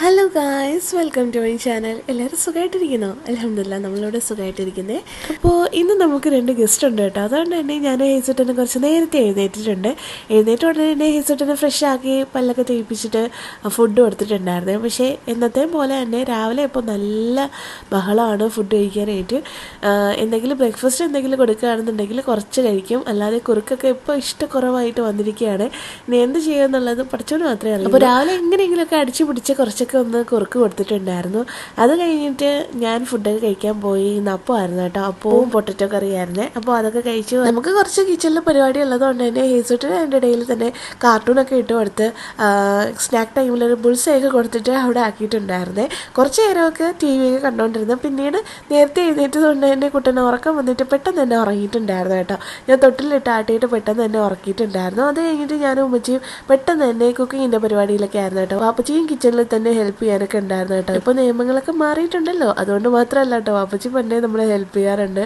Hello guys, welcome to my channel. എല്ലാവരും സുഖമായിട്ടിരിക്കുന്നോ? അൽഹംദുലില്ലാ, നമ്മളിവിടെ സുഖമായിട്ടിരിക്കുന്നത്. അപ്പോൾ ഇന്ന് നമുക്ക് 2 ഗസ്റ്റ് ഉണ്ട് കേട്ടോ. അതുകൊണ്ട് തന്നെ ഞാൻ ഹേസൂട്ടനെ കുറച്ച് നേരത്തെ എഴുന്നേറ്റിട്ടുണ്ട്. എഴുന്നേറ്റ് ഉടനെ തന്നെ ഹേസൂട്ടനെ ഫ്രഷ് ആക്കി പല്ലൊക്കെ തേപ്പിച്ചിട്ട് ഫുഡ് കൊടുത്തിട്ടുണ്ടായിരുന്നു. പക്ഷേ എന്നത്തെ പോലെ തന്നെ രാവിലെ ഇപ്പോൾ നല്ല ബഹളമാണ് ഫുഡ് കഴിക്കാനായിട്ട്. എന്തെങ്കിലും ബ്രേക്ക്ഫാസ്റ്റ് എന്തെങ്കിലും കൊടുക്കുകയാണെന്നുണ്ടെങ്കിൽ കുറച്ച് കഴിക്കും, അല്ലാതെ കുറുക്കൊക്കെ ഇപ്പോൾ ഇഷ്ടക്കുറവായിട്ട് വന്നിരിക്കുകയാണ്. ഇനി എന്ത് ചെയ്യുമെന്നുള്ളത് പഠിച്ചോണ്ട് മാത്രമേ അറിയൂ. അപ്പോൾ രാവിലെ എങ്ങനെയെങ്കിലുമൊക്കെ അടിച്ചു പിടിച്ച് കുറച്ചൊക്കെ ഒന്ന് കുറുക്ക് കൊടുത്തിട്ടുണ്ടായിരുന്നു. അത് കഴിഞ്ഞിട്ട് ഞാൻ ഫുഡൊക്കെ കഴിക്കാൻ പോയി. ഇന്ന് അപ്പമായിരുന്നു കേട്ടോ, അപ്പവും പൊട്ടറ്റോ കറിയായിരുന്നേ. അപ്പോൾ അതൊക്കെ കഴിച്ചു. നമുക്ക് കുറച്ച് കിച്ചണിൽ പരിപാടി ഉള്ളതുകൊണ്ട് തന്നെ ഹേസൂട്ടിന് അതിൻ്റെ ഇടയിൽ തന്നെ കാർട്ടൂണൊക്കെ ഇട്ട് കൊടുത്ത് സ്നാക്ക് ടൈമിലൊരു ബുൾസയൊക്കെ കൊടുത്തിട്ട് അവിടെ ആക്കിയിട്ടുണ്ടായിരുന്നേ. കുറച്ച് നേരമൊക്കെ ടി വി ഒക്കെ കണ്ടുകൊണ്ടിരുന്നു. പിന്നീട് നേരത്തെ എഴുന്നേറ്റതുകൊണ്ട് തന്നെ കുട്ടനെ ഉറക്കം വന്നിട്ട് പെട്ടെന്ന് തന്നെ ഉറങ്ങിയിട്ടുണ്ടായിരുന്നു കേട്ടോ. ഞാൻ തൊട്ടിലിട്ട് ആട്ടിയിട്ട് പെട്ടെന്ന് തന്നെ ഉറക്കിയിട്ടുണ്ടായിരുന്നു. അത് കഴിഞ്ഞിട്ട് ഞാനും ഉമ്മച്ചിയും പെട്ടെന്ന് തന്നെ കുക്കിങ്ങിൻ്റെ പരിപാടിയിലൊക്കെ ആയിരുന്നു കേട്ടോ. വാപ്പച്ചിയും കിച്ചണിൽ തന്നെ ഹെൽപ്പ് ചെയ്യാനൊക്കെ ഉണ്ടായിരുന്നു കേട്ടോ. ഇപ്പോൾ നിയമങ്ങളൊക്കെ മാറിയിട്ടുണ്ടല്ലോ, അതുകൊണ്ട് മാത്രമല്ല കേട്ടോ, വാപ്പച്ചി പണ്ടേ നമ്മളെ ഹെൽപ്പ് ചെയ്യാറുണ്ട്.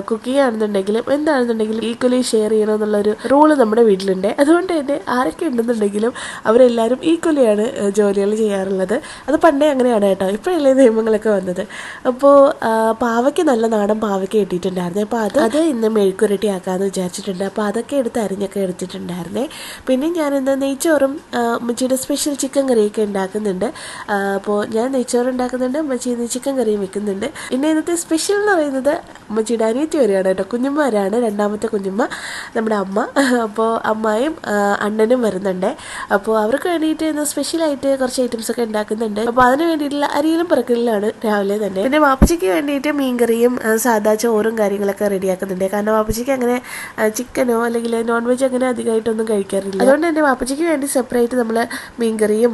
കുക്കിംഗ് ആണെന്നുണ്ടെങ്കിലും എന്താണെന്നുണ്ടെങ്കിലും ഈക്വലി ഷെയർ ചെയ്യണമെന്നുള്ളൊരു റൂള് നമ്മുടെ വീട്ടിലുണ്ട്. അതുകൊണ്ട് തന്നെ ആരൊക്കെ ഉണ്ടെന്നുണ്ടെങ്കിലും അവരെല്ലാവരും ഈക്വലിയാണ് ജോലികൾ ചെയ്യാറുള്ളത്. അത് പണ്ടേ അങ്ങനെയാണ് കേട്ടോ, ഇപ്പോഴല്ലേ നിയമങ്ങളൊക്കെ വന്നത്. അപ്പോൾ പാവയ്ക്ക് നല്ല നാടൻ പാവയ്ക്ക് കിട്ടിയിട്ടുണ്ടായിരുന്നു. അപ്പോൾ അത് ഇന്ന് മെഴുക്കുരട്ടി ആക്കാമെന്ന് വിചാരിച്ചിട്ടുണ്ട്. അപ്പോൾ അതൊക്കെ എടുത്ത് അരിഞ്ഞൊക്കെ എടുത്തിട്ടുണ്ടായിരുന്നേ. പിന്നെ ഞാനിന്ന് നെയ്ച്ചോറും ഉമ്മച്ചിയുടെ സ്പെഷ്യൽ ചിക്കൻ കറിയൊക്കെ ഉണ്ടാക്കുന്നുണ്ട്. അപ്പോൾ ഞാൻ നെയ്ച്ചോറ് ഉണ്ടാക്കുന്നുണ്ട്, ഉമ്മച്ചി ഇന്ന് ചിക്കൻ കറിയും വെക്കുന്നുണ്ട്. പിന്നെ ഇന്നത്തെ സ്പെഷ്യൽ എന്ന് പറയുന്നത് ഉമ്മച്ചിയുടെ അനിയത്തി വരെയാണ് കേട്ടോ. കുഞ്ഞുമ്മമാരാണ്, രണ്ടാമത്തെ കുഞ്ഞുമ്മ നമ്മുടെ അമ്മ. അപ്പോൾ അമ്മായും അണ്ണനും വരുന്നുണ്ട്. അപ്പോൾ അവർക്ക് വേണ്ടിയിട്ട് ഇന്ന് സ്പെഷ്യലായിട്ട് കുറച്ച് ഐറ്റംസ് ഒക്കെ ഉണ്ടാക്കുന്നുണ്ട്. അപ്പോൾ അതിന് വേണ്ടിയിട്ടുള്ള അരിയിലും പിറക്കലിലാണ് രാവിലെ തന്നെ. പിന്നെ വാപ്പച്ചിക്ക് വേണ്ടിയിട്ട് മീൻകറിയും സാധാ ചോറും കാര്യങ്ങളൊക്കെ റെഡിയാക്കുന്നുണ്ട്. കാരണം വാപ്പച്ചിക്ക് അങ്ങനെ ചിക്കനോ അല്ലെങ്കിൽ നോൺ വെജ് അങ്ങനെ അധികമായിട്ടൊന്നും കഴിക്കാറില്ല. അതുകൊണ്ട് തന്നെ വാപ്പച്ചിക്ക് വേണ്ടി സെപ്പറേറ്റ് നമ്മൾ മീൻകറിയും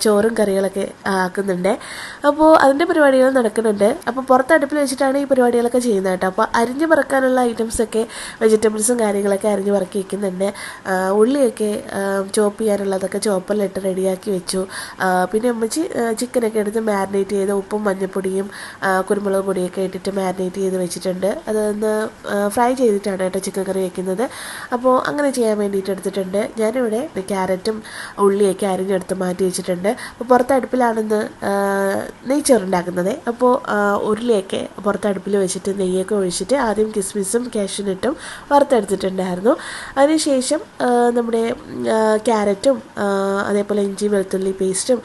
ചോറും കറികളൊക്കെ ആക്കുന്നുണ്ട്. അപ്പോൾ അതിൻ്റെ പരിപാടികൾ നടക്കുന്നുണ്ട്. അപ്പോൾ പുറത്ത് അടുപ്പിൽ വെച്ചിട്ടാണ് ഈ പരിപാടികളൊക്കെ ചെയ്യുന്നത് കേട്ടോ. അപ്പോൾ അരിഞ്ഞ് പറക്കാനുള്ള ഐറ്റംസൊക്കെ വെജിറ്റബിൾസും കാര്യങ്ങളൊക്കെ അരിഞ്ഞ് പറക്കി വയ്ക്കുന്നുണ്ട്. ഉള്ളിയൊക്കെ ചോപ്പ് ചെയ്യാനുള്ളതൊക്കെ ചോപ്പറിലിട്ട് റെഡിയാക്കി വെച്ചു. പിന്നെ അമ്മച്ചി ചിക്കനൊക്കെ എടുത്ത് മാരിനേറ്റ് ചെയ്ത് ഉപ്പും മഞ്ഞൾപ്പൊടിയും കുരുമുളക് പൊടിയൊക്കെ ഇട്ടിട്ട് മാരിനേറ്റ് ചെയ്ത് വെച്ചിട്ടുണ്ട്. അതൊന്ന് ഫ്രൈ ചെയ്തിട്ടാണ് കേട്ടോ ചിക്കൻ കറി വയ്ക്കുന്നത്. അപ്പോൾ അങ്ങനെ ചെയ്യാൻ വേണ്ടിയിട്ട് എടുത്തിട്ടുണ്ട്. ഞാനിവിടെ ക്യാരറ്റും ഉള്ളിയൊക്കെ അരിഞ്ഞെടുത്ത് മാറ്റി വെച്ചിട്ടുണ്ട്. അപ്പോൾ പുറത്തടുപ്പിലാണെന്ന് നെയ്ച്ചോറുണ്ടാക്കുന്നത്. അപ്പോൾ ഉരുളിയൊക്കെ പുറത്തടുപ്പിൽ വെച്ചിട്ട് നെയ്യൊക്കെ ഒഴിച്ചിട്ട് ആദ്യം കിസ്മിസും കാഷ്യൂനട്ടും വറുത്തെടുത്തിട്ടുണ്ടായിരുന്നു. അതിനുശേഷം നമ്മുടെ ക്യാരറ്റും അതേപോലെ ഇഞ്ചി വെളുത്തുള്ളി പേസ്റ്റും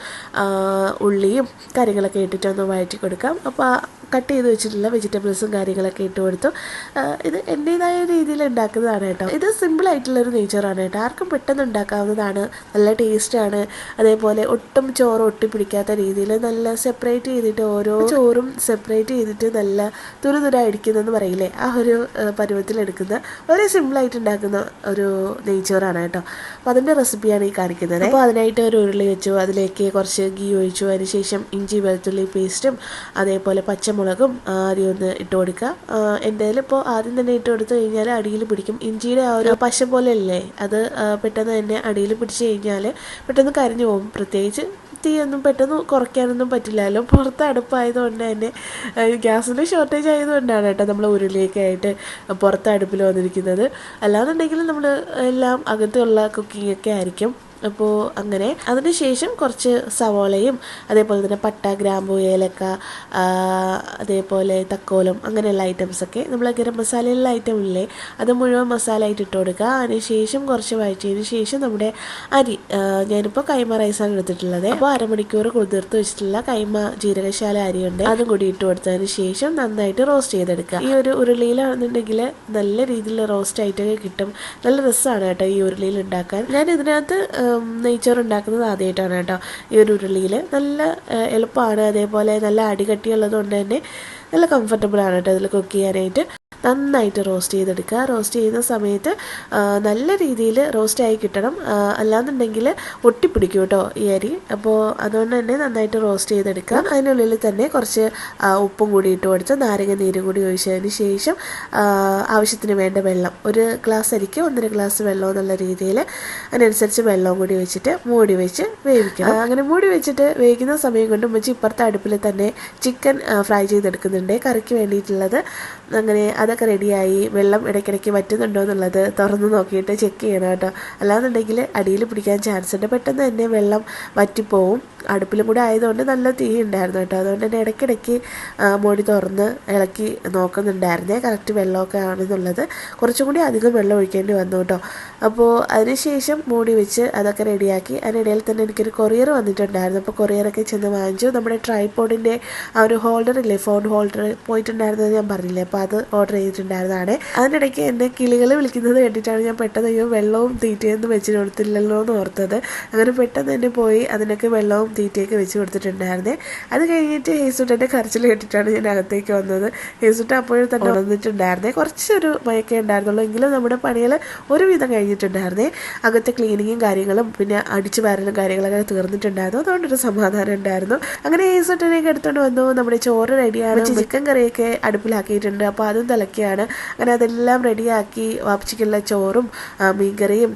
ഉള്ളിയും കാര്യങ്ങളൊക്കെ ഇട്ടിട്ടൊന്ന് വഴറ്റി കൊടുക്കാം. അപ്പോൾ കട്ട് ചെയ്ത് വെച്ചിട്ടുള്ള വെജിറ്റബിൾസും കാര്യങ്ങളൊക്കെ ഇട്ട് കൊടുത്തു. ഇത് എൻ്റേതായ രീതിയിൽ ഉണ്ടാക്കുന്നതാണ് കേട്ടോ. ഇത് സിമ്പിളായിട്ടുള്ളൊരു നെയ്ച്ചോറാണ് കേട്ടോ, ആർക്കും പെട്ടെന്ന് ഉണ്ടാക്കാവുന്നതാണ്. നല്ല ടേസ്റ്റാണ്. അതേപോലെ ഒട്ടും ചോറ് ഒട്ടിപ്പിടിക്കാത്ത രീതിയിൽ നല്ല സെപ്പറേറ്റ് ചെയ്തിട്ട് ഓരോ ചോറും സെപ്പറേറ്റ് ചെയ്തിട്ട് നല്ല തുരുതുരായിരിക്കുന്നതെന്ന് പറയില്ലേ, ആ ഒരു പരുവത്തിലെടുക്കുന്ന വളരെ സിമ്പിളായിട്ട് ഉണ്ടാക്കുന്ന ഒരു നെയ്ച്ചോറാണ് കേട്ടോ. അപ്പോൾ അതിൻ്റെ റെസിപ്പിയാണ് ഈ കാണിക്കുന്നത്. അപ്പോൾ അതിനായിട്ട് ഒരു ഉരുളി വെച്ചു, അതിലേക്ക് കുറച്ച് ഗീ ഒഴിച്ചു. അതിനുശേഷം ഇഞ്ചി വെളുത്തുള്ളി പേസ്റ്റും അതേപോലെ പച്ചമുളകും ആദ്യം ഒന്ന് ഇട്ട് കൊടുക്കുക. എൻ്റെ ഇപ്പോൾ ആദ്യം തന്നെ ഇട്ട് കൊടുത്തു കഴിഞ്ഞാൽ അടിയിൽ പിടിക്കും. ഇഞ്ചിയുടെ ആ ഒരു പശ പോലെ അല്ലേ, അത് പെട്ടെന്ന് തന്നെ അടിയിൽ പിടിച്ച് കഴിഞ്ഞാൽ പെട്ടെന്ന് കരിഞ്ഞു പോകും. പ്രത്യേകിച്ച് തീയൊന്നും പെട്ടെന്ന് കുറയ്ക്കാനൊന്നും പറ്റില്ലല്ലോ, പുറത്ത് അടുപ്പായതുകൊണ്ട് തന്നെ. ഗ്യാസിൻ്റെ ഷോർട്ടേജ് ആയതുകൊണ്ടാണ് കേട്ടോ നമ്മൾ ഉരുളിയൊക്കെ ആയിട്ട് പുറത്ത് അടുപ്പിൽ വന്നിരിക്കുന്നത്. അല്ലാന്നുണ്ടെങ്കിൽ നമ്മൾ എല്ലാം അകത്തുള്ള കുക്കിങ്ങൊക്കെ ആയിരിക്കും. അപ്പോൾ അങ്ങനെ അതിനുശേഷം കുറച്ച് സവോളയും അതേപോലെ തന്നെ പട്ട ഗ്രാമ്പു ഏലക്ക അതേപോലെ തക്കോലം അങ്ങനെയുള്ള ഐറ്റംസൊക്കെ നമ്മൾ ഗരം മസാലയുള്ള ഐറ്റം ഇല്ലേ, അത് മുഴുവൻ മസാല ആയിട്ട് ഇട്ട് കൊടുക്കുക. അതിനുശേഷം കുറച്ച് വഴറ്റിയതിന് ശേഷം നമ്മുടെ അരി, ഞാനിപ്പോൾ കൈമ റൈസാണ് എടുത്തിട്ടുള്ളത്. അപ്പോൾ അരമണിക്കൂർ കുതിർത്ത് വെച്ചിട്ടുള്ള കൈമ ജീരകശാല അരിയുണ്ട്, അതും കൂടി ഇട്ട് കൊടുത്തതിന് ശേഷം നന്നായിട്ട് റോസ്റ്റ് ചെയ്തെടുക്കുക. ഈ ഒരു ഉരുളിയിലാണെന്നുണ്ടെങ്കിൽ നല്ല രീതിയിൽ റോസ്റ്റ് ആയിട്ടൊക്കെ കിട്ടും. നല്ല രസമാണ് കേട്ടോ ഈ ഉരുളിയിൽ ഉണ്ടാക്കാൻ. ഞാൻ ഇതിനകത്ത് നെയ്ച്ചോറ് ഉണ്ടാക്കുന്നത് ആദ്യമായിട്ടാണ് കേട്ടോ. ഈ ഒരു ഉരുളിയിൽ നല്ല എളുപ്പമാണ്. അതേപോലെ നല്ല അടികട്ടിയുള്ളത് കൊണ്ട് തന്നെ നല്ല കംഫർട്ടബിളാണ് കേട്ടോ ഇതിൽ കുക്ക് ചെയ്യാനായിട്ട്. നന്നായിട്ട് റോസ്റ്റ് ചെയ്തെടുക്കുക. റോസ്റ്റ് ചെയ്യുന്ന സമയത്ത് നല്ല രീതിയിൽ റോസ്റ്റായി കിട്ടണം, അല്ലാന്നുണ്ടെങ്കിൽ ഒട്ടിപ്പിടിക്കും കേട്ടോ ഈ അരി. അപ്പോൾ അതുകൊണ്ട് തന്നെ നന്നായിട്ട് റോസ്റ്റ് ചെയ്തെടുക്കുക. അതിനുള്ളിൽ തന്നെ കുറച്ച് ഉപ്പും കൂടി ഇട്ട് കൊടുത്ത് നാരങ്ങ നീരും കൂടി ഒഴിച്ചതിന് ശേഷം ആവശ്യത്തിന് വേണ്ട വെള്ളം, ഒരു ഗ്ലാസ് അരിക്ക് 1.5 ഗ്ലാസ് വെള്ളം എന്നുള്ള രീതിയിൽ അതിനനുസരിച്ച് വെള്ളവും കൂടി വെച്ചിട്ട് മൂടി വെച്ച് വേവിക്കണം. അങ്ങനെ മൂടി വെച്ചിട്ട് വേവിക്കുന്ന സമയം കൊണ്ട് ഉമ്മച്ചി ഇപ്പുറത്തെ അടുപ്പിൽ തന്നെ ചിക്കൻ ഫ്രൈ ചെയ്തെടുക്കുന്നുണ്ട് കറിക്ക് വേണ്ടിയിട്ടുള്ളത്. അങ്ങനെ അതൊക്കെ റെഡിയായി. വെള്ളം ഇടയ്ക്കിടയ്ക്ക് വറ്റുന്നുണ്ടോ എന്നുള്ളത് തുറന്ന് നോക്കിയിട്ട് ചെക്ക് ചെയ്യണം കേട്ടോ, അല്ലാന്നുണ്ടെങ്കിൽ അടിയിൽ പിടിക്കാൻ ചാൻസ് ഉണ്ട്. പെട്ടെന്ന് തന്നെ വെള്ളം വറ്റിപ്പോവും. അടുപ്പിലും കൂടെ ആയതുകൊണ്ട് നല്ല തീ ഉണ്ടായിരുന്നു കേട്ടോ. അതുകൊണ്ട് തന്നെ ഇടയ്ക്കിടയ്ക്ക് മൂടി തുറന്ന് ഇളക്കി നോക്കുന്നുണ്ടായിരുന്നേ കറക്റ്റ് വെള്ളമൊക്കെ ആണെന്നുള്ളത്. കുറച്ചും കൂടി അധികം വെള്ളം ഒഴിക്കേണ്ടി വന്നു കേട്ടോ. അപ്പോൾ അതിനുശേഷം മൂടി വെച്ച് അതൊക്കെ റെഡിയാക്കി. അതിനിടയിൽ തന്നെ എനിക്കൊരു കൊറിയർ വന്നിട്ടുണ്ടായിരുന്നു. അപ്പോൾ കൊറിയറൊക്കെ ചെന്ന് വാങ്ങിച്ചു. നമ്മുടെ ട്രൈപോഡിൻ്റെ ആ ഒരു ഹോൾഡറില്ലേ, ഫോൺ ഹോൾഡർ പോയിട്ടുണ്ടായിരുന്നത് ഞാൻ പറഞ്ഞില്ലേ, അപ്പോൾ അത് ഓർഡർ ചെയ്തിട്ടുണ്ടായിരുന്നതാണ്. അതിനിടയ്ക്ക് എൻ്റെ കിളികൾ വിളിക്കുന്നത് കേട്ടിട്ടാണ് ഞാൻ പെട്ടെന്ന് വെള്ളവും തീറ്റയൊന്നും വെച്ച് കൊടുത്തില്ലല്ലോ എന്ന് ഓർത്തത്. അങ്ങനെ പെട്ടെന്ന് തന്നെ പോയി അതിനൊക്കെ വെള്ളവും തീറ്റയൊക്കെ വെച്ച് കൊടുത്തിട്ടുണ്ടായിരുന്നേ. അത് കഴിഞ്ഞിട്ട് ഹേസൂട്ടൻ്റെ കരച്ചിൽ കേട്ടിട്ടാണ് ഞാൻ അകത്തേക്ക് വന്നത്. ഹേസൂട്ട അപ്പോഴും തന്നെ വന്നിട്ടുണ്ടായിരുന്നേ. കുറച്ചൊരു മയക്കേ ഉണ്ടായിരുന്നുള്ളൂ, എങ്കിലും നമ്മുടെ പണികൾ ഒരുവിധം കഴിഞ്ഞിട്ടുണ്ടായിരുന്നേ. അകത്തെ ക്ലീനിങ്ങും കാര്യങ്ങളും പിന്നെ അടിച്ചു വാരലും കാര്യങ്ങളൊക്കെ തീർന്നിട്ടുണ്ടായിരുന്നു. അതുകൊണ്ടൊരു സമാധാനം ഉണ്ടായിരുന്നു. അങ്ങനെ ഹേസൂട്ടനെയൊക്കെ എടുത്തുകൊണ്ട് വന്നു. നമ്മുടെ ചോറ് റെഡിയാണ്, ചിക്കൻ കറിയൊക്കെ അടുപ്പിലാക്കിയിട്ടുണ്ട്. അപ്പോൾ അതും തിളക്കിയാണ്. അങ്ങനെ അതെല്ലാം റെഡിയാക്കി വാപ്പച്ചിക്കുള്ള ചോറും മീൻകറിയും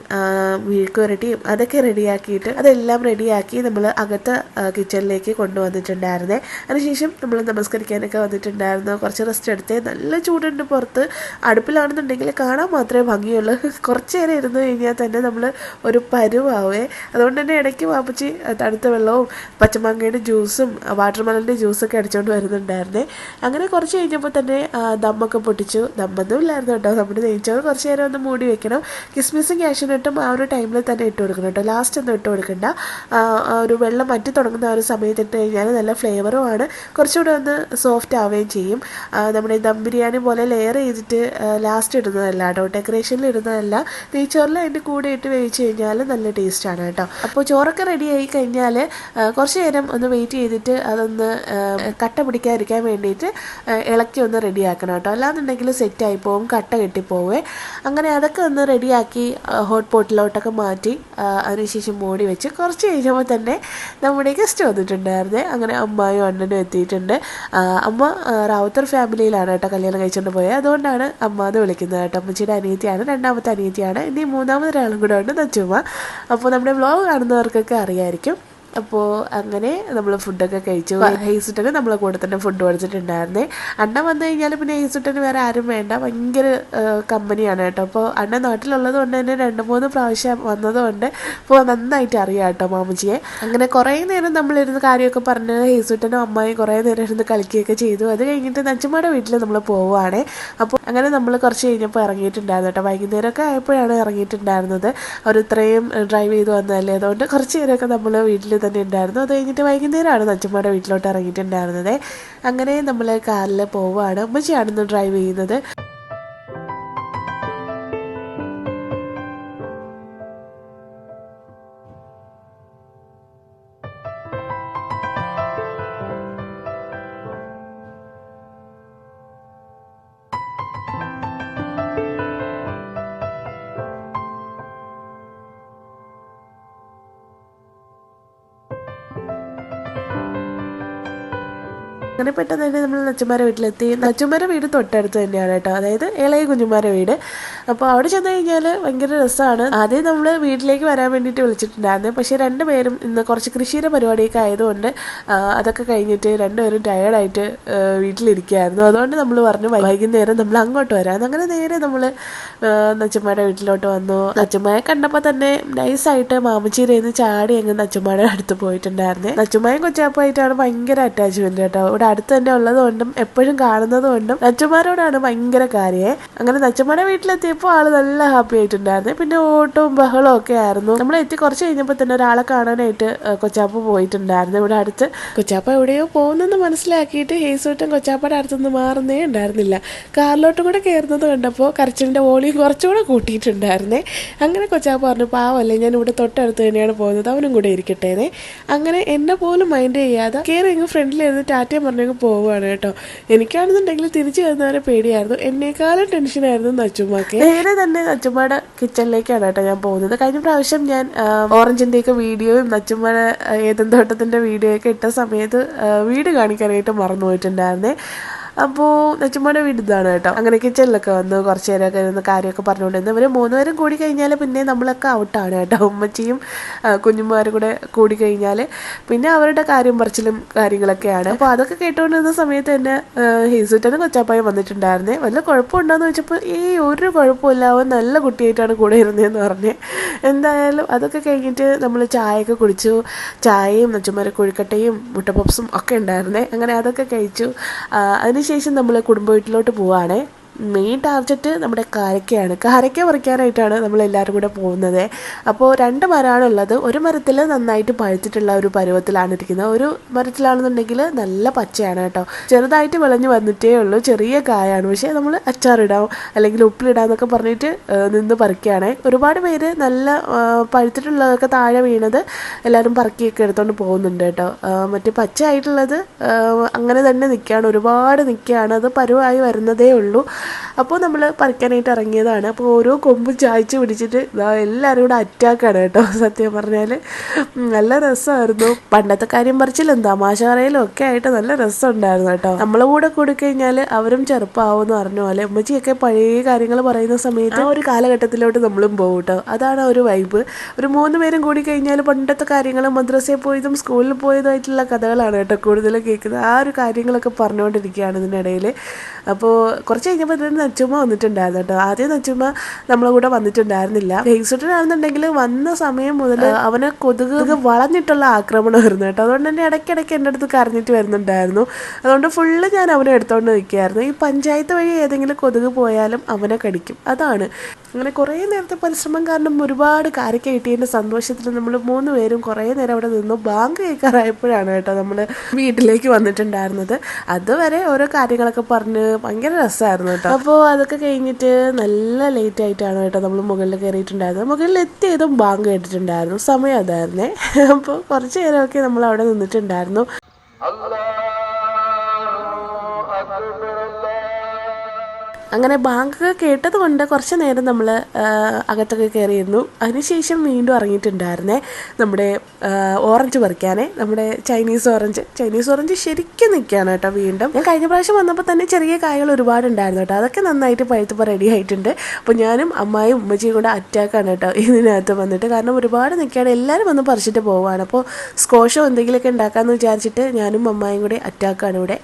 മെഴുക്കുവരട്ടിയും അതൊക്കെ റെഡിയാക്കിയിട്ട് അതെല്ലാം റെഡിയാക്കി നമ്മൾ അകത്ത് കിച്ചണിലേക്ക് കൊണ്ടുവന്നിട്ടുണ്ടായിരുന്നേ. അതിനുശേഷം നമ്മൾ നമസ്കരിക്കാനൊക്കെ വന്നിട്ടുണ്ടായിരുന്നു. കുറച്ച് റെസ്റ്റ് എടുത്തേ. നല്ല ചൂടുണ്ട് പുറത്ത്. അടുപ്പിലാണെന്നുണ്ടെങ്കിൽ കാണാൻ മാത്രമേ ഭംഗിയുള്ളൂ. കുറച്ച് നേരം ഇരുന്ന് കഴിഞ്ഞാൽ തന്നെ നമ്മൾ ഒരു പരുവാവേ. അതുകൊണ്ട് തന്നെ ഇടയ്ക്ക് വാപ്പച്ചി തണുത്ത വെള്ളവും പച്ചമാങ്ങയുടെ ജ്യൂസും വാട്ടർമെലൻ്റെ ജ്യൂസൊക്കെ അടിച്ചുകൊണ്ട് വരുന്നുണ്ടായിരുന്നേ. അങ്ങനെ കുറച്ച് കഴിഞ്ഞപ്പോൾ തന്നെ ദമ്മൊക്കെ പൊട്ടിച്ചു. ദമ്മൊന്നും ഇല്ലായിരുന്നു കേട്ടോ. നമ്മുടെ നെയ്ച്ചോറ് കുറച്ച് നേരം ഒന്ന് മൂടി വെക്കണം. കിസ്മിസും കാഷ്യൂനട്ടും ആ ഒരു ടൈമിൽ തന്നെ ഇട്ട് കൊടുക്കണം കേട്ടോ. ലാസ്റ്റ് ഒന്നും ഇട്ട് കൊടുക്കണ്ട. ഒരു വെള്ളം വറ്റി തുടങ്ങുന്ന ആ ഒരു സമയത്ത് ഇട്ട് കഴിഞ്ഞാൽ നല്ല ഫ്ലേവറുമാണ്, കുറച്ചുകൂടെ ഒന്ന് സോഫ്റ്റ് ആവുകയും ചെയ്യും. നമ്മുടെ ദം ബിരിയാണി പോലെ ലെയർ ചെയ്തിട്ട് ലാസ്റ്റ് ഇടുന്നതല്ല കേട്ടോ, ഡെക്കറേഷനിൽ ഇടുന്നതല്ല. നെയ്ച്ചോറിൽ അതിൻ്റെ കൂടെ ഇട്ട് വേവിച്ച് കഴിഞ്ഞാൽ നല്ല ടേസ്റ്റാണ് കേട്ടോ. അപ്പോൾ ചോറൊക്കെ റെഡി ആയി കഴിഞ്ഞാൽ കുറച്ച് നേരം ഒന്ന് വെയിറ്റ് ചെയ്തിട്ട് അതൊന്ന് കട്ട പിടിക്കാതിരിക്കാൻ വേണ്ടിയിട്ട് ഇളക്കി ഒന്ന് റെഡിയാക്കണം കേട്ടോ. അല്ലാന്നുണ്ടെങ്കിൽ സെറ്റായി പോവും, കട്ട കെട്ടിപ്പോവേ. അങ്ങനെ അതൊക്കെ ഒന്ന് റെഡിയാക്കി ഹോട്ട് പോട്ടിലോട്ടൊക്കെ മാറ്റി അതിനുശേഷം മൂടി വെച്ച് കുറച്ച് കഴിഞ്ഞപ്പോൾ തന്നെ നമ്മുടെ ഗസ്റ്റ് വന്നിട്ടുണ്ടായിരുന്നേ. അങ്ങനെ അമ്മായും അണ്ണനും എത്തിയിട്ടുണ്ട്. അമ്മ റാവുത്തർ ഫാമിലിയിലാണ് കേട്ടോ കല്യാണം കഴിച്ചുകൊണ്ട് പോയത്. അതുകൊണ്ടാണ് അമ്മ എന്ന് വിളിക്കുന്നത് കേട്ടോ. അമ്മച്ചിയുടെ അനിയത്തിയാണ്, രണ്ടാമത്തെ അനിയത്തിയാണ്. ഇനി മൂന്നാമതൊരാളും കൂടെ ഉണ്ട്, നച്ചുമ്മ. അപ്പോൾ നമ്മുടെ വ്ലോഗ് കാണുന്നവർക്കൊക്കെ അറിയായിരിക്കും. അപ്പോൾ അങ്ങനെ നമ്മൾ ഫുഡൊക്കെ കഴിച്ചു. ഹേസുട്ടന് നമ്മളെ കൂടെ തന്നെ ഫുഡ് മേടിച്ചിട്ടുണ്ടായിരുന്നേ. അണ്ണൻ വന്നു കഴിഞ്ഞാൽ പിന്നെ ഹേസുട്ടന് വേറെ ആരും വേണ്ട, ഭയങ്കര കമ്പനിയാണ് കേട്ടോ. അപ്പോൾ അണ്ണൻ നാട്ടിലുള്ളത് കൊണ്ട് തന്നെ 2-3 പ്രാവശ്യം വന്നതുകൊണ്ട് ഇപ്പോൾ നന്നായിട്ട് അറിയാം കേട്ടോ മാമച്ചിയെ. അങ്ങനെ കുറേ നേരം നമ്മളിരുന്ന് കാര്യമൊക്കെ പറഞ്ഞ് ഹേസുട്ടനും അമ്മായും കുറേ നേരം ഇരുന്ന് കളിക്കുകയൊക്കെ ചെയ്തു. അത് കഴിഞ്ഞിട്ട് നച്ചുമ്മയുടെ വീട്ടിൽ നമ്മൾ പോവുകയാണേ. അപ്പോൾ അങ്ങനെ നമ്മൾ കുറച്ച് കഴിഞ്ഞപ്പോൾ ഇറങ്ങിയിട്ടുണ്ടായിരുന്നു കേട്ടോ. വൈകുന്നേരമൊക്കെ ആയപ്പോഴാണ് ഇറങ്ങിയിട്ടുണ്ടായിരുന്നത്. അവർ ഇത്രയും ഡ്രൈവ് ചെയ്ത് വന്നതല്ലേ, അതുകൊണ്ട് കുറച്ച് നേരമൊക്കെ നമ്മൾ വീട്ടിൽ തന്നെ ഉണ്ടായിരുന്നു. അത് കഴിഞ്ഞിട്ട് വൈകുന്നേരമാണ് നച്ചുമ്മയുടെ വീട്ടിലോട്ട് ഇറങ്ങിയിട്ടുണ്ടായിരുന്നത്. അങ്ങനെ നമ്മൾ കാറിൽ പോവുകയാണ്. ഉമ്മച്ചിയാണെന്ന് ഡ്രൈവ് ചെയ്യുന്നത്. അങ്ങനെ പെട്ടെന്ന് തന്നെ നമ്മൾ നച്ചുമാരെ വീട്ടിലെത്തി. നച്ചുമാരെ വീട് തൊട്ടടുത്ത് തന്നെയാണ് കേട്ടോ, അതായത് ഇളയ കുഞ്ഞുമാരെ വീട്. അപ്പോൾ അവിടെ ചെന്ന് കഴിഞ്ഞാൽ ഭയങ്കര രസമാണ്. ആദ്യം നമ്മൾ വീട്ടിലേക്ക് വരാൻ വേണ്ടിയിട്ട് വിളിച്ചിട്ടുണ്ടായിരുന്നു. പക്ഷേ രണ്ടുപേരും ഇന്ന് കുറച്ച് കൃഷിയുടെ പരിപാടിയൊക്കെ ആയതുകൊണ്ട് അതൊക്കെ കഴിഞ്ഞിട്ട് രണ്ടുപേരും ടയേർഡായിട്ട് വീട്ടിലിരിക്കുകയായിരുന്നു. അതുകൊണ്ട് നമ്മൾ പറഞ്ഞു വൈകുന്നേരം നമ്മൾ അങ്ങോട്ട് വരാം. അങ്ങനെ നേരെ നമ്മൾ നച്ചുമ്മയുടെ വീട്ടിലോട്ട് വന്നു. നച്ചുമ്മയെ കണ്ടപ്പോൾ തന്നെ നൈസായിട്ട് മാമച്ചീരയിന്ന് ചാടി അങ്ങ് നച്ചുമ്മയുടെ അടുത്ത് പോയിട്ടുണ്ടായിരുന്നേ. നച്ചുമ്മയും കൊച്ചാപ്പായിട്ടാണ് ഭയങ്കര അറ്റാച്ച്മെന്റ് കേട്ടോ. ഇവിടെ അടുത്ത് തന്നെ ഉള്ളത് കൊണ്ടും എപ്പോഴും കാണുന്നത് കൊണ്ടും നച്ചുമാരോടാണ് ഭയങ്കര കാര്യേ. അങ്ങനെ നച്ചുമ്മയുടെ വീട്ടിലെത്തിയപ്പോൾ ആള് നല്ല ഹാപ്പി ആയിട്ടുണ്ടായിരുന്നു. പിന്നെ ഓട്ടവും ബഹളവും ഒക്കെ ആയിരുന്നു. നമ്മൾ എത്തി കുറച്ച് കഴിഞ്ഞപ്പോൾ തന്നെ ഒരാളെ കാണാനായിട്ട് കൊച്ചാപ്പ പോയിട്ടുണ്ടായിരുന്നു ഇവിടെ അടുത്ത്. കൊച്ചാപ്പ എവിടെയോ പോകുന്നെന്ന് മനസ്സിലാക്കിയിട്ട് ഹേസൂട്ടൻ കൊച്ചാപ്പയുടെ അടുത്തുനിന്ന് മാറുന്നേ ഉണ്ടായിരുന്നില്ല. കാറിലോട്ടും കൂടെ കയറുന്നത് കണ്ടപ്പോൾ കരച്ചിലിൻ്റെ വോളിയം കുറച്ചുകൂടെ കൂട്ടിയിട്ടുണ്ടായിരുന്നേ. അങ്ങനെ കൊച്ചാപ്പ പറഞ്ഞു, പാവല്ലേ, ഞാൻ ഇവിടെ തൊട്ടടുത്ത് തന്നെയാണ് പോകുന്നത്, അവനും കൂടെ ഇരിക്കട്ടേനെ. അങ്ങനെ എന്നെ പോലും മൈൻഡ് ചെയ്യാതെ കയറി ഇങ്ങ് ഫ്രണ്ടിലിരുന്ന് ടാറ്റയും പറഞ്ഞങ്ങ് പോവുകയാണ് കേട്ടോ. എനിക്കാണെന്നുണ്ടെങ്കിൽ തിരിച്ചു വരുന്നവരെ പേടിയായിരുന്നു. എന്നേക്കാളും ടെൻഷനായിരുന്നു നച്ചുമ്മക്ക്. നേരെ തന്നെ നച്ചുമ്മയുടെ കിച്ചണിലേക്കാണ് കേട്ടോ ഞാൻ പോകുന്നത്. കഴിഞ്ഞ പ്രാവശ്യം ഞാൻ ഓറഞ്ചിൻ്റെയൊക്കെ വീഡിയോയും നച്ചുമ്മയുടെ ഏതെന്തോട്ടത്തിൻ്റെ വീഡിയോ ഒക്കെ ഇട്ട സമയത്ത് വീട് കാണിക്കാനായിട്ട് മറന്നു പോയിട്ടുണ്ടായിരുന്നേ. അപ്പോൾ നച്ചുമ്മയുടെ വീട് ഇതാണ് കേട്ടോ. അങ്ങനെ കിച്ചണിലൊക്കെ വന്ന് കുറച്ച് നേരമൊക്കെ ഇരുന്ന് കാര്യമൊക്കെ പറഞ്ഞുകൊണ്ടിരുന്നു. ഇവർ 3 പേരും കൂടി കഴിഞ്ഞാൽ പിന്നെ നമ്മളൊക്കെ ഔട്ടാണ് കേട്ടോ. ഉമ്മച്ചിയും കുഞ്ഞുമാരും കൂടെ കൂടി കഴിഞ്ഞാൽ പിന്നെ അവരുടെ കാര്യം പറച്ചിലും കാര്യങ്ങളൊക്കെയാണ്. അപ്പോൾ അതൊക്കെ കേട്ടുകൊണ്ടിരുന്ന സമയത്ത് തന്നെ ഹേസുട്ടനും കൊച്ചാപ്പായും വന്നിട്ടുണ്ടായിരുന്നേ. വല്ല കുഴപ്പമുണ്ടോയെന്ന് വെച്ചപ്പോൾ ഒരു കുഴപ്പമില്ല, അവൻ നല്ല കുട്ടിയായിട്ടാണ് കൂടെ ഇരുന്നതെന്ന് പറഞ്ഞ്. എന്തായാലും അതൊക്കെ കഴിഞ്ഞിട്ട് നമ്മൾ ചായയൊക്കെ കുടിച്ചു. ചായയും നച്ചുമാരെ കോഴിക്കട്ടയും മുട്ട പപ്സും ഒക്കെ ഉണ്ടായിരുന്നേ. അങ്ങനെ അതൊക്കെ കഴിച്ചു. അതിനുശേഷം നമ്മൾ കുടുംബ വീട്ടിലോട്ട് പോവുകയാണേ. മെയിൻ ടാർഗറ്റ് നമ്മുടെ കാരക്കയാണ്. കാരക്ക പറിക്കാനായിട്ടാണ് നമ്മളെല്ലാവരും കൂടെ പോകുന്നത്. അപ്പോൾ 2 മരമാണുള്ളത്. ഒരു മരത്തിൽ നന്നായിട്ട് പഴുത്തിട്ടുള്ള ഒരു പരുവത്തിലാണ് ഇരിക്കുന്നത്. ഒരു മരത്തിലാണെന്നുണ്ടെങ്കിൽ നല്ല പച്ചയാണ് കേട്ടോ. ചെറുതായിട്ട് വിളഞ്ഞ് വന്നിട്ടേ ഉള്ളൂ. ചെറിയ കായാണ്. പക്ഷേ നമ്മൾ അച്ചാറിടാം അല്ലെങ്കിൽ ഉപ്പിലിടാന്നൊക്കെ പറഞ്ഞിട്ട് നിന്ന് പറിക്കുകയാണ്. ഒരുപാട് പേര് നല്ല പഴുത്തിട്ടുള്ളതൊക്കെ താഴെ വീണത് എല്ലാവരും പറക്കിയൊക്കെ എടുത്തുകൊണ്ട് പോകുന്നുണ്ട് കേട്ടോ. മറ്റേ പച്ചയായിട്ടുള്ളത് അങ്ങനെ തന്നെ നിൽക്കുകയാണ്. ഒരുപാട് നിൽക്കുകയാണ്. അത് പരുവായി വരുന്നതേ ഉള്ളൂ. അപ്പോൾ നമ്മൾ പറിക്കാനായിട്ട് ഇറങ്ങിയതാണ്. അപ്പോൾ ഓരോ കൊമ്പും ചായച്ച് പിടിച്ചിട്ട് എല്ലാവരും കൂടെ അറ്റാക്കാണ് കേട്ടോ. സത്യം പറഞ്ഞാൽ നല്ല രസമായിരുന്നു. പണ്ടത്തെ കാര്യം പറിച്ചിലും തമാശ പറയലും ഒക്കെ ആയിട്ട് നല്ല രസമുണ്ടായിരുന്നു കേട്ടോ. നമ്മളെ കൂടെ കൂടിക്കഴിഞ്ഞാൽ അവരും ചെറുപ്പമാവുമെന്ന് പറഞ്ഞ പോലെ ഉമ്മച്ചിയൊക്കെ പഴയ കാര്യങ്ങൾ പറയുന്ന സമയത്ത് ഒരു കാലഘട്ടത്തിലോട്ട് നമ്മളും പോകും കേട്ടോ. അതാണ് ഒരു വൈബ്. ഒരു 3 പേരും കൂടി കഴിഞ്ഞാൽ പണ്ടത്തെ കാര്യങ്ങൾ മദ്രസയിൽ പോയതും സ്കൂളിൽ പോയതുമായിട്ടുള്ള കഥകളാണ് കേട്ടോ കൂടുതലും കേൾക്കുന്നത്. ആ ഒരു കാര്യങ്ങളൊക്കെ പറഞ്ഞുകൊണ്ടിരിക്കുകയാണ് ഇതിനിടയിൽ. അപ്പോൾ കുറച്ച് കഴിഞ്ഞപ്പോൾ നച്ചുമ്മ വന്നിട്ടുണ്ടായിരുന്നു കേട്ടോ. ആദ്യം നച്ചുമ്മ നമ്മളെ കൂടെ വന്നിട്ടുണ്ടായിരുന്നില്ല. ഹെയ്സുട്ടനാണെന്നുണ്ടെങ്കിൽ വന്ന സമയം മുതൽ അവനെ കൊതുക് വളഞ്ഞിട്ടുള്ള ആക്രമണമായിരുന്നു കേട്ടോ. അതുകൊണ്ട് തന്നെ ഇടയ്ക്കിടയ്ക്ക് എൻ്റെ അടുത്ത് കരഞ്ഞിട്ട് വരുന്നുണ്ടായിരുന്നു. അതുകൊണ്ട് ഫുള്ള് ഞാൻ അവനെ എടുത്തുകൊണ്ട് നിൽക്കുകയായിരുന്നു. ഈ പഞ്ചായത്ത് വഴി ഏതെങ്കിലും കൊതുക് പോയാലും അവനെ കടിക്കും. അതാണ് അങ്ങനെ കുറേ നേരത്തെ പരിശ്രമം കാരണം ഒരുപാട് കാരക്ക കിട്ടിയതിൻ്റെ സന്തോഷത്തിൽ നമ്മൾ 3 പേരും കുറേ നേരം അവിടെ നിന്നു. ബാങ്ക് കേൾക്കാറായപ്പോഴാണ് കേട്ടോ നമ്മൾ വീട്ടിലേക്ക് വന്നിട്ടുണ്ടായിരുന്നത്. അതുവരെ ഓരോ കാര്യങ്ങളൊക്കെ പറഞ്ഞ് ഭയങ്കര രസമായിരുന്നു കേട്ടോ. അപ്പോൾ അതൊക്കെ കഴിഞ്ഞിട്ട് നല്ല ലേറ്റ് ആയിട്ടാണ് കേട്ടോ നമ്മൾ മുകളിൽ കയറിയിട്ടുണ്ടായിരുന്നത്. മുകളിൽ എത്തിയതും ബാങ്ക് കേട്ടിട്ടുണ്ടായിരുന്നു. സമയം അതായിരുന്നേ. അപ്പോൾ കുറച്ച് നേരമൊക്കെ നമ്മൾ അവിടെ നിന്നിട്ടുണ്ടായിരുന്നു. അങ്ങനെ ബാങ്ക് കേട്ടത് കൊണ്ട് കുറച്ച് നേരം നമ്മൾ അകത്തൊക്കെ കയറിയിരുന്നു. അതിനുശേഷം വീണ്ടും ഇറങ്ങിയിട്ടുണ്ടായിരുന്നേ നമ്മുടെ ഓറഞ്ച് പറിക്കാനേ. നമ്മുടെ ചൈനീസ് ഓറഞ്ച് ശരിക്കും നിൽക്കുകയാണ് കേട്ടോ. വീണ്ടും ഞാൻ കഴിഞ്ഞ പ്രാവശ്യം വന്നപ്പോൾ തന്നെ ചെറിയ കായകൾ ഒരുപാടുണ്ടായിരുന്നു കേട്ടോ. അതൊക്കെ നന്നായിട്ട് പഴുത്തപ്പോൾ റെഡി ആയിട്ടുണ്ട്. അപ്പോൾ ഞാനും അമ്മായും ഉമ്മച്ചിയും കൂടെ അറ്റാക്കാണ് കേട്ടോ ഇതിനകത്ത് വന്നിട്ട്. കാരണം ഒരുപാട് നിൽക്കുകയാണ്. എല്ലാവരും വന്ന് പറിച്ചിട്ട് പോവുകയാണ്. അപ്പോൾ സ്കോഷോ എന്തെങ്കിലുമൊക്കെ ഉണ്ടാക്കാമെന്ന് വിചാരിച്ചിട്ട് ഞാനും അമ്മായും കൂടെ അറ്റാക്കാണ് ഇവിടെ.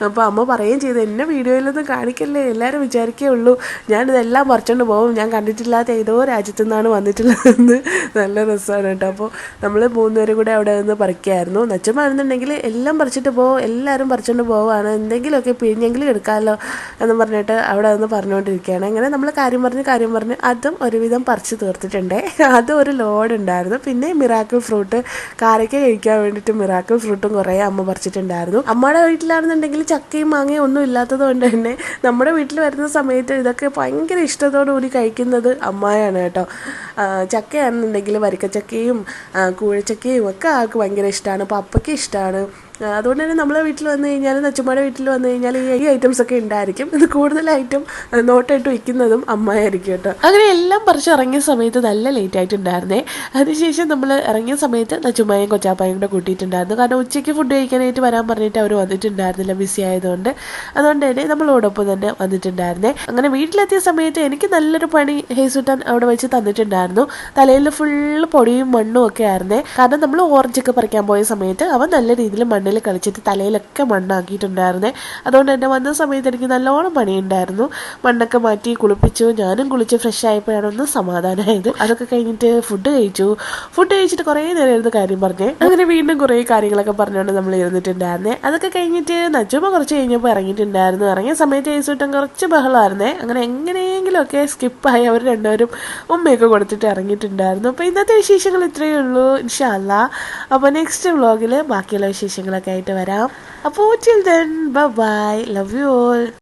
അപ്പോൾ അമ്മ പറയുകയും ചെയ്തു, എന്നെ വീഡിയോയിലൊന്നും കാണിക്കല്ലേ, എല്ലാവരും വിചാരിക്കുകയുള്ളൂ ഞാനിതെല്ലാം പറിച്ചുകൊണ്ട് പോകും, ഞാൻ കണ്ടിട്ടില്ലാത്ത ഏതോ രാജ്യത്തു നിന്നാണ് വന്നിട്ടുള്ളതെന്ന്. നല്ല രസമാണ് കേട്ടോ. അപ്പോൾ നമ്മൾ 3 പേരും കൂടെ അവിടെ നിന്ന് പറിക്കുകയായിരുന്നു. നച്ചമാണെന്നുണ്ടെങ്കിൽ എല്ലാം പറിച്ചിട്ട് പോകും, എല്ലാവരും പറിച്ചുകൊണ്ട് പോവുകയാണ്, എന്തെങ്കിലുമൊക്കെ പിഴിഞ്ഞെങ്കിലും എടുക്കാമല്ലോ എന്ന് പറഞ്ഞിട്ട് അവിടെ നിന്ന് പറഞ്ഞുകൊണ്ടിരിക്കുകയാണ്. അങ്ങനെ നമ്മൾ കാര്യം പറഞ്ഞ് അതും ഒരുവിധം പറിച്ച് തീർത്തിട്ടുണ്ട്. അതും ഒരു ലോഡ് ഉണ്ടായിരുന്നു. പിന്നെ മിറാക്കിൾ ഫ്രൂട്ട്, കാരയ്ക്ക കഴിക്കാൻ വേണ്ടിയിട്ട് മിറാക്കിൾ ഫ്രൂട്ടും കുറേ അമ്മ പറിച്ചിട്ടുണ്ടായിരുന്നു. അമ്മയുടെ വീട്ടിലാണെന്നുണ്ടെങ്കിൽ ചക്കയും മാങ്ങയും ഒന്നും ഇല്ലാത്തത് കൊണ്ട് തന്നെ നമ്മുടെ വീട്ടിൽ വരുന്ന സമയത്ത് ഇതൊക്കെ ഭയങ്കര ഇഷ്ടത്തോടു കൂടി കഴിക്കുന്നത് അമ്മായാണ് കേട്ടോ. ചക്കയാണെന്നുണ്ടെങ്കിൽ വരിക്കച്ചക്കയും കൂഴച്ചക്കയും ഒക്കെ ആൾക്ക് ഭയങ്കര ഇഷ്ടമാണ്. പപ്പയ്ക്ക് ഇഷ്ടമാണ്. അതുകൊണ്ട് തന്നെ നമ്മളെ വീട്ടിൽ വന്നു കഴിഞ്ഞാൽ നച്ചുമ്മയുടെ വീട്ടിൽ വന്നു കഴിഞ്ഞാൽ ഈ ഐറ്റംസ് ഒക്കെ ഉണ്ടായിരിക്കും. ഇത് കൂടുതലായിട്ടും നോട്ടായിട്ട് വയ്ക്കുന്നതും അമ്മയായിരിക്കും കേട്ടോ. അങ്ങനെ എല്ലാം പറിച്ച് ഇറങ്ങിയ സമയത്ത് നല്ല ലേറ്റ് ആയിട്ടുണ്ടായിരുന്നേ. അതിനുശേഷം നമ്മൾ ഇറങ്ങിയ സമയത്ത് നച്ചുമ്മയും കൊച്ചാപ്പായും കൂടെ കൂട്ടിയിട്ടുണ്ടായിരുന്നു. കാരണം ഉച്ചയ്ക്ക് ഫുഡ് കഴിക്കാനായിട്ട് വരാൻ പറഞ്ഞിട്ട് അവർ വന്നിട്ടുണ്ടായിരുന്നില്ല, ബിസി ആയതുകൊണ്ട്. അതുകൊണ്ട് തന്നെ നമ്മളോടൊപ്പം തന്നെ വന്നിട്ടുണ്ടായിരുന്നേ. അങ്ങനെ വീട്ടിലെത്തിയ സമയത്ത് എനിക്ക് നല്ലൊരു പണി ഹേസുട്ടൻ അവിടെ വെച്ച് തന്നിട്ടുണ്ടായിരുന്നു. തലയിൽ ഫുള്ള് പൊടിയും മണ്ണും ഒക്കെ ആയിരുന്നേ. കാരണം നമ്മൾ ഓറഞ്ചൊക്കെ പറിക്കാൻ പോയ സമയത്ത് അവൻ നല്ല രീതിയിൽ മണ്ണിൽ കളിച്ചിട്ട് തലയിലൊക്കെ മണ്ണാക്കിയിട്ടുണ്ടായിരുന്നേ. അതുകൊണ്ട് തന്നെ വന്ന സമയത്ത് എനിക്ക് നല്ലോണം പണിയുണ്ടായിരുന്നു. മണ്ണൊക്കെ മാറ്റി കുളിപ്പിച്ചു. ഞാനും കുളിച്ച് ഫ്രഷ് ആയപ്പോഴാണ് ഒന്ന് സമാധാനമായത്. അതൊക്കെ കഴിഞ്ഞിട്ട് ഫുഡ് കഴിച്ചിട്ട് കുറേ നേരം ഇരുന്ന് കാര്യം പറഞ്ഞേ. അങ്ങനെ വീണ്ടും കുറേ കാര്യങ്ങളൊക്കെ പറഞ്ഞുകൊണ്ട് നമ്മൾ ഇരുന്നിട്ടുണ്ടായിരുന്നേ. അതൊക്കെ കഴിഞ്ഞിട്ട് നച്ചുമ്മ കുറച്ച് കഴിഞ്ഞപ്പോൾ ഇറങ്ങിയിട്ടുണ്ടായിരുന്നു. ഇറങ്ങിയ സമയത്ത് ഹേസുട്ടൻ കുറച്ച് ബഹളമായിരുന്നേ. അങ്ങനെ എങ്ങനെയെങ്കിലും ഒക്കെ സ്കിപ്പായി അവർ രണ്ടുപേരും ഉമ്മയൊക്കെ കൊടുത്തിട്ട് ഇറങ്ങിയിട്ടുണ്ടായിരുന്നു. അപ്പോൾ ഇന്നത്തെ വിശേഷങ്ങൾ ഇത്രയേ ഉള്ളൂ. ഇൻഷാ അല്ലാഹ്. അപ്പോൾ നെക്സ്റ്റ് വ്ളോഗിൽ ബാക്കിയുള്ള വിശേഷങ്ങളൊക്കെ ആയിട്ട് വരാം. അപ്പോൾ till then, bye bye, love you all.